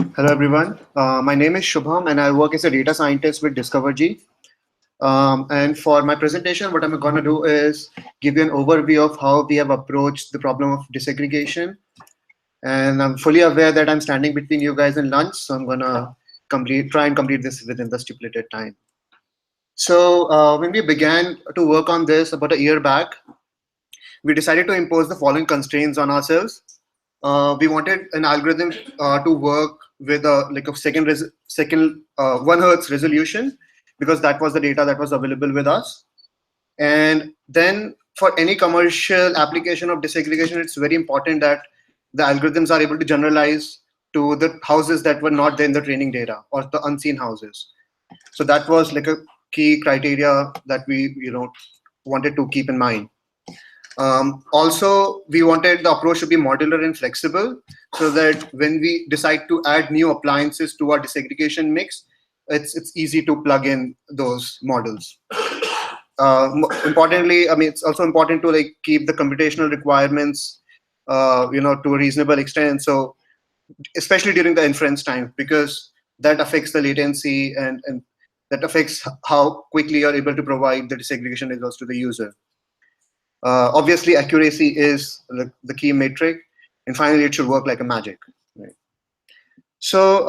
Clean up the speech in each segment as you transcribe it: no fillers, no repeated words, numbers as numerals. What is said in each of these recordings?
Hello, everyone. My name is Shubham, and I work as a data scientist with Discovergy. And for my presentation, what I'm going to do is give you an overview of how we have approached the problem of disaggregation. And I'm fully aware that I'm standing between you guys and lunch, so I'm going to try and complete this within the stipulated time. So when we began to work on this about a year back, we decided to impose the following constraints on ourselves. We wanted an algorithm to work with a second 1 hertz resolution, because that was the data that was available with us. And then for any commercial application of disaggregation, it's very important that the algorithms are able to generalize to the houses that were not there in the training data, or the unseen houses. So that was like a key criteria that we wanted to keep in mind. Also, we wanted the approach to be modular and flexible, so that when we decide to add new appliances to our disaggregation mix, it's easy to plug in those models. Importantly, I mean, it's also important to like keep the computational requirements, to a reasonable extent. So, especially during the inference time, because that affects the latency, and that affects how quickly you're able to provide the disaggregation results to the user. Obviously, accuracy is the key metric, and finally, it should work like a magic. Right? So,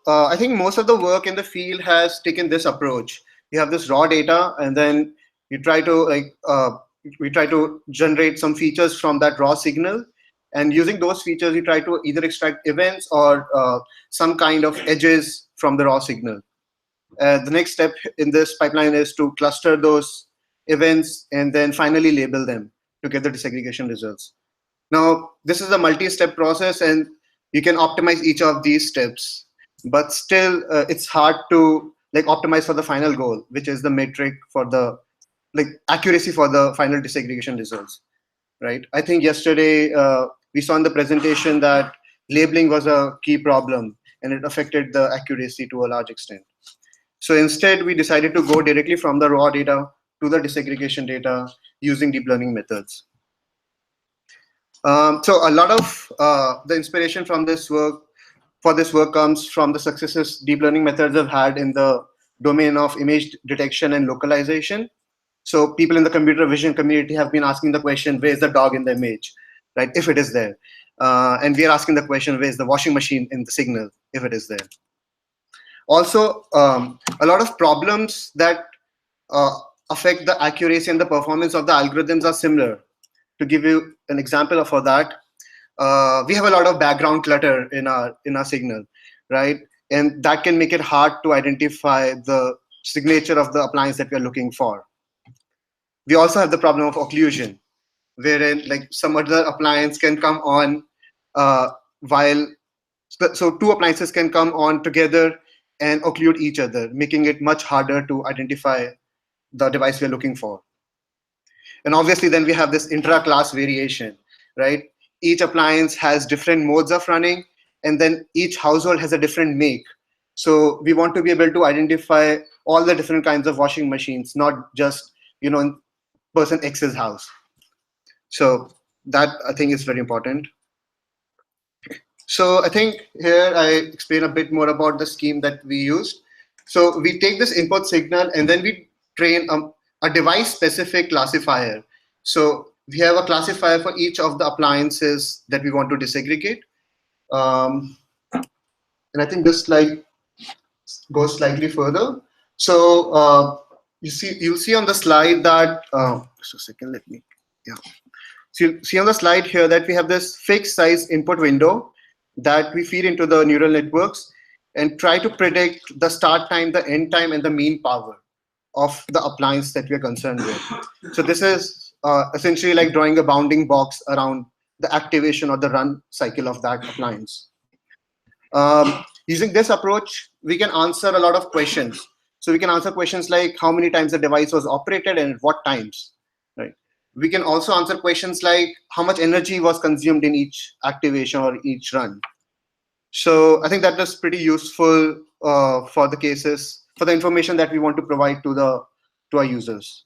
I think most of the work in the field has taken this approach. You have this raw data, and then you try to we try to generate some features from that raw signal, and using those features, you try to either extract events or some kind of edges from the raw signal. The next step in this pipeline is to cluster those events and then finally label them to get the disaggregation results. Now, this is a multi-step process, and you can optimize each of these steps, but still it's hard to like optimize for the final goal, which is the metric for the like accuracy for the final disaggregation results, right? I think yesterday we saw in the presentation that labeling was a key problem, and it affected the accuracy to a large extent. So instead, we decided to go directly from the raw data to the disaggregation data using deep learning methods. So a lot of the inspiration from this work comes from the successes deep learning methods have had in the domain of image detection and localization. So people in the computer vision community have been asking the question, where's the dog in the image, right? If it is there. And we are asking the question, where's the washing machine in the signal, if it is there. Also, a lot of problems that affect the accuracy and the performance of the algorithms are similar. To give you an example for that, we have a lot of background clutter in our signal, right? And that can make it hard to identify the signature of the appliance that we are looking for. We also have the problem of occlusion, wherein like some other appliance can come on while so two appliances can come on together and occlude each other, making it much harder to identify the device we're looking for. And obviously, then we have this intra-class variation, right? Each appliance has different modes of running, and then each household has a different make. So we want to be able to identify all the different kinds of washing machines, not just in person X's house. So that I think is very important. So I think here I explain a bit more about the scheme that we used. So we take this input signal and then we train a device-specific classifier. So we have a classifier for each of the appliances that we want to disaggregate. And I think this slide goes slightly further. So you'll see on the slide that just a second, let me So you see on the slide here that we have this fixed size input window that we feed into the neural networks and try to predict the start time, the end time, and the mean power of the appliance that we are concerned with. So this is essentially like drawing a bounding box around the activation or the run cycle of that appliance. Using this approach, we can answer a lot of questions. So we can answer questions like how many times the device was operated and at what times, right? We can also answer questions like how much energy was consumed in each activation or each run. So I think that is pretty useful for the cases, for the information that we want to provide to our users.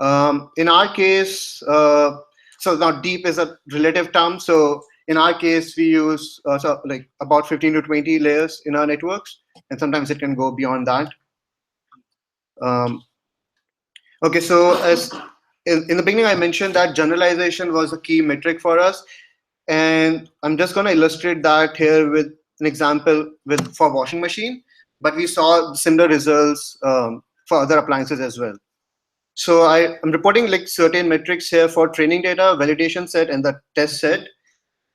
In our case, so now deep is a relative term. So in our case, we use so like about 15 to 20 layers in our networks, and sometimes it can go beyond that. Um, okay, so as in the beginning, I mentioned that generalization was a key metric for us, and I'm just going to illustrate that here with an example with for washing machine, but we saw similar results for other appliances as well. So I'm reporting like certain metrics here for training data, validation set, and the test set.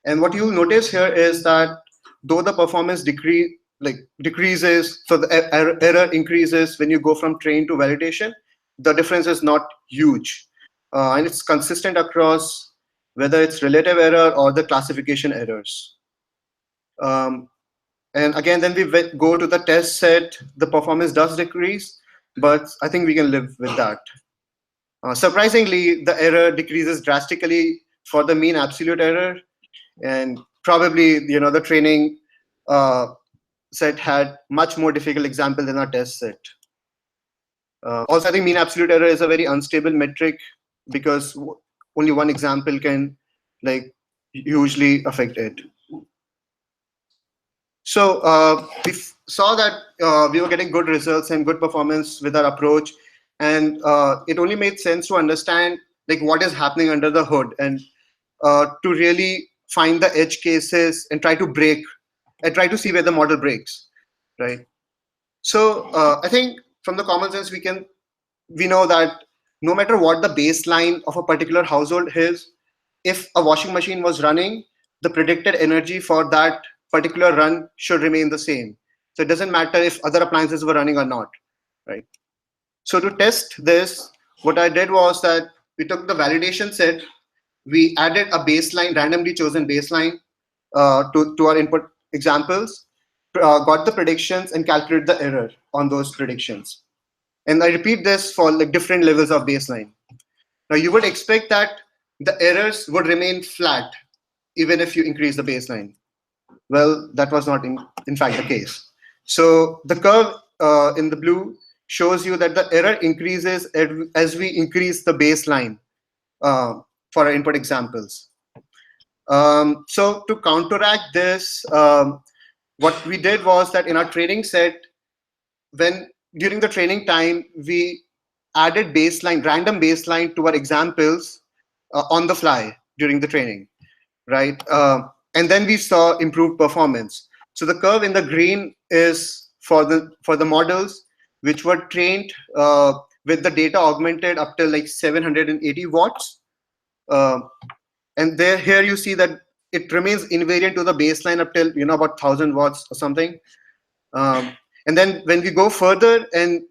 And what you'll notice here is that though the performance decreases, so the error increases when you go from train to validation, the difference is not huge. And it's consistent across whether it's relative error or the classification errors. Um, and again, then we go to the test set, the performance does decrease, but I think we can live with that. Surprisingly, the error decreases drastically for the mean absolute error, and probably the training uh, set had much more difficult example than our test set. Also, I think mean absolute error is a very unstable metric because only one example can like usually affect it. So we saw that we were getting good results and good performance with our approach, and it only made sense to understand like what is happening under the hood and to really find the edge cases and try to break and try to see where the model breaks, right? So I think from the common sense we know that no matter what the baseline of a particular household is, if a washing machine was running, the predicted energy for that particular run should remain the same. So it doesn't matter if other appliances were running or not, right? So to test this, what I did was that we took the validation set, we added a baseline, randomly chosen baseline to our input examples, got the predictions and calculated the error on those predictions. And I repeat this for like different levels of baseline. Now you would expect that the errors would remain flat even if you increase the baseline. Well, that was not in fact the case. So the curve in the blue shows you that the error increases as we increase the baseline for our input examples. So to counteract this, what we did was that in our training set, when during the training time, we added random baseline to our examples on the fly during the training, right? And then we saw improved performance. So the curve in the green is for the models which were trained with the data augmented up till like 780 watts. And here you see that it remains invariant to the baseline up till about 1000 watts or something. And then when we go further and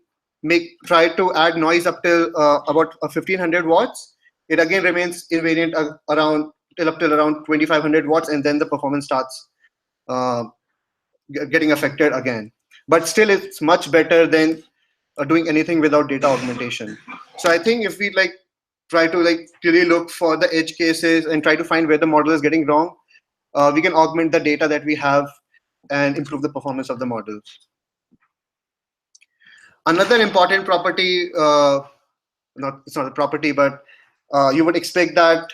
try to add noise up till about 1500 watts, it again remains invariant up till around 2500 watts, and then the performance starts getting affected again. But still, it's much better than doing anything without data augmentation. So I think if we try to really look for the edge cases and try to find where the model is getting wrong, we can augment the data that we have and improve the performance of the models. Another important property, it's not a property, but you would expect that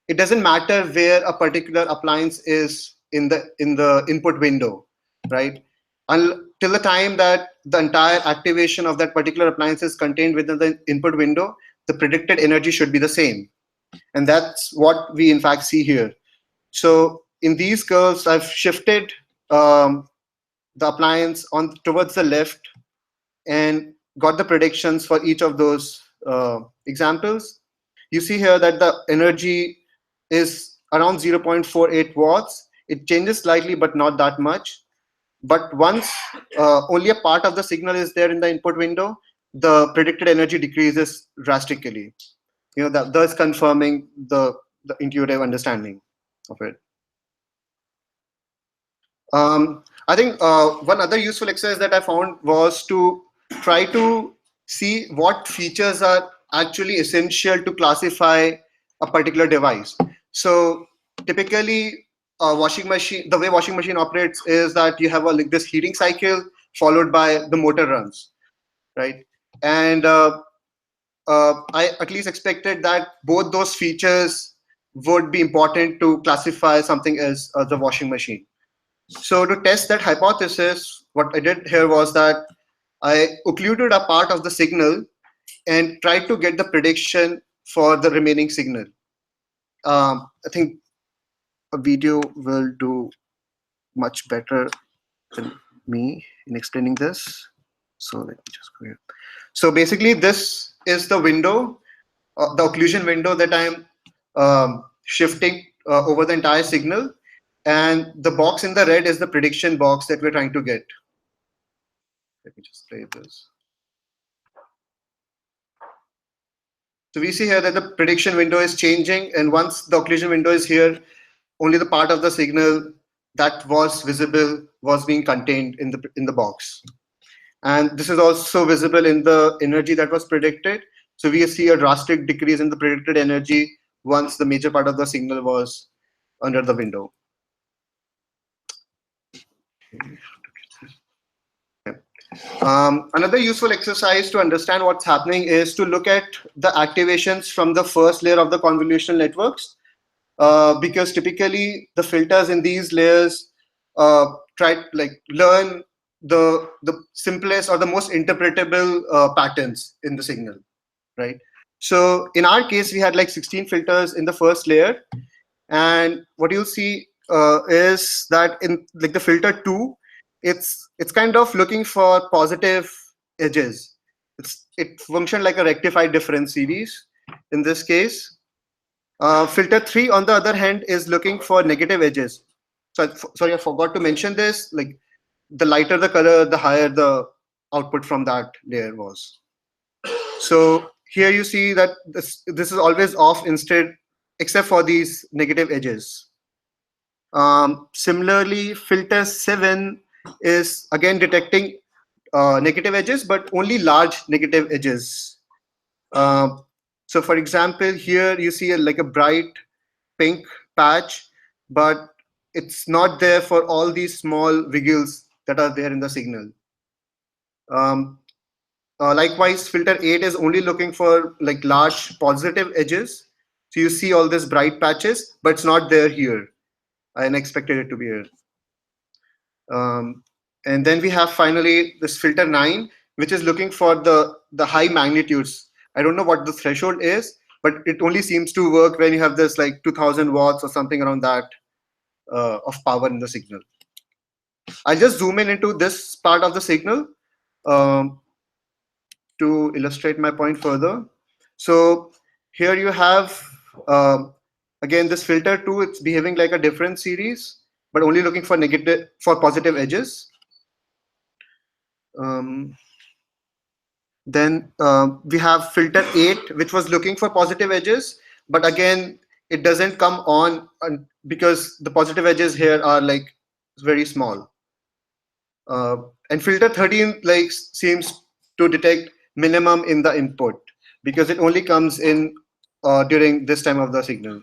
it doesn't matter where a particular appliance is in the input window, right? Till the time that the entire activation of that particular appliance is contained within the input window, the predicted energy should be the same. And that's what we in fact see here. So in these curves, I've shifted the appliance towards the left and got the predictions for each of those examples. You see here that the energy is around 0.48 watts. It changes slightly, but not that much. But once only a part of the signal is there in the input window, the predicted energy decreases drastically. Thus confirming the intuitive understanding of it. I think one other useful exercise that I found was to try to see what features are actually essential to classify a particular device. So typically, the way washing machine operates is that you have this heating cycle followed by the motor runs, right? And I at least expected that both those features would be important to classify something as the washing machine. So to test that hypothesis, what I did here was that I occluded a part of the signal and tried to get the prediction for the remaining signal. I think a video will do much better than me in explaining this. So let me just go here. So basically, this is the window, the occlusion window that I'm shifting over the entire signal. And the box in the red is the prediction box that we're trying to get. Let me just play this. So we see here that the prediction window is changing. And once the occlusion window is here, only the part of the signal that was visible was being contained in the box. And this is also visible in the energy that was predicted. So we see a drastic decrease in the predicted energy once the major part of the signal was under the window. Another useful exercise to understand what's happening is to look at the activations from the first layer of the convolutional networks, because typically the filters in these layers learn the simplest or the most interpretable patterns in the signal, right? So in our case, we had like 16 filters in the first layer, and what you'll see is that in like the filter 2, it's kind of looking for positive edges. It functioned like a rectified difference series in this case. Filter 3, on the other hand, is looking for negative edges. So sorry, I forgot to mention this. Like the lighter the color, the higher the output from that layer was. So here you see that this is always off instead, except for these negative edges. Similarly, filter 7 is again detecting negative edges, but only large negative edges. So for example, here you see like a bright pink patch, but it's not there for all these small wiggles that are there in the signal. Likewise, filter 8 is only looking for like large positive edges. So you see all these bright patches, but it's not there here. I expected it to be here. And then we have finally this filter 9, which is looking for the high magnitudes. I don't know what the threshold is, but it only seems to work when you have this like 2000 watts or something around that of power in the signal. I'll just zoom in into this part of the signal to illustrate my point further. So here you have, again, this filter 2, it's behaving like a difference series, but only looking for positive edges. Then we have filter 8, which was looking for positive edges, but again, it doesn't come on because the positive edges here are like very small. And filter 13 like seems to detect minimum in the input because it only comes in during this time of the signal.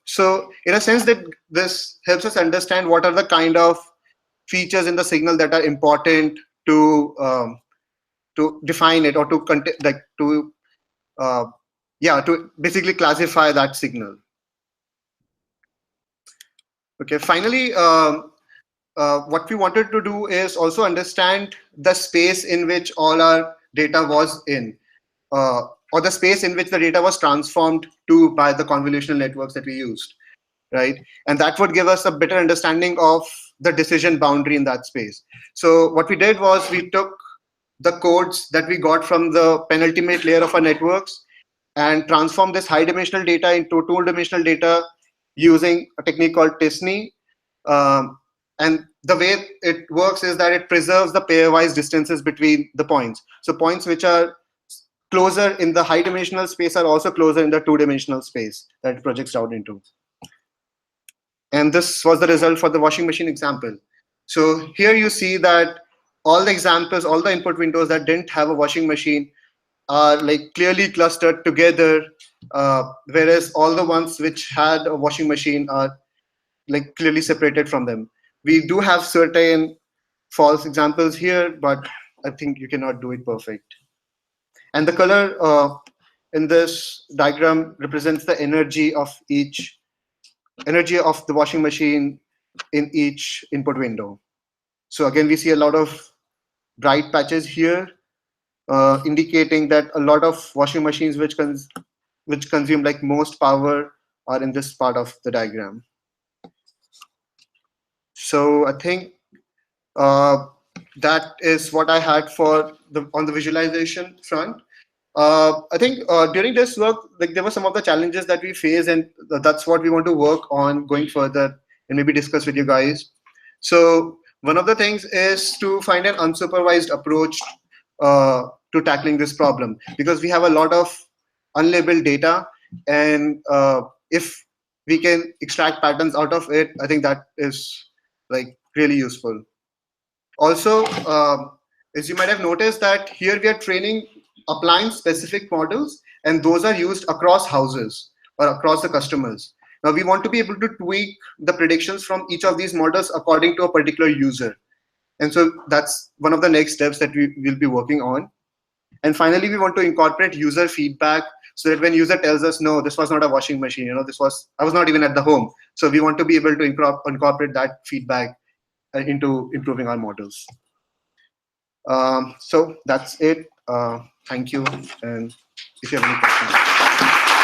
So in a sense that this helps us understand what are the kind of features in the signal that are important to define it or to basically classify that signal. Okay, finally, what we wanted to do is also understand the space in which all our data was in, or the space in which the data was transformed to by the convolutional networks that we used, right? And that would give us a better understanding of the decision boundary in that space. So what we did was we took the codes that we got from the penultimate layer of our networks and transformed this high dimensional data into two dimensional data using a technique called Tisney. And the way it works is that it preserves the pairwise distances between the points. So points which are closer in the high dimensional space are also closer in the two-dimensional space that it projects out into. And this was the result for the washing machine example. So here you see that all the examples, all the input windows that didn't have a washing machine are like clearly clustered together, whereas all the ones which had a washing machine are like clearly separated from them. We do have certain false examples here, but I think you cannot do it perfect. And the color in this diagram represents the energy of the washing machine in each input window. So again, we see a lot of bright patches here, indicating that a lot of washing machines which consume like most power are in this part of the diagram. So I think uh, that is what I had for the on the visualization front. I think during this work, like there were some of the challenges that we face, and that's what we want to work on going further and maybe discuss with you guys. So one of the things is to find an unsupervised approach to tackling this problem, because we have a lot of unlabeled data, and if we can extract patterns out of it, I think that is like really useful. Also, as you might have noticed that here we are training appliance specific models, and those are used across houses or across the customers. Now we want to be able to tweak the predictions from each of these models according to a particular user. And so that's one of the next steps that we will be working on. And finally, we want to incorporate user feedback so that when user tells us, no, this was not a washing machine, I was not even at the home. So we want to be able to incorporate that feedback into improving our models. So that's it. Thank you. And if you have any questions.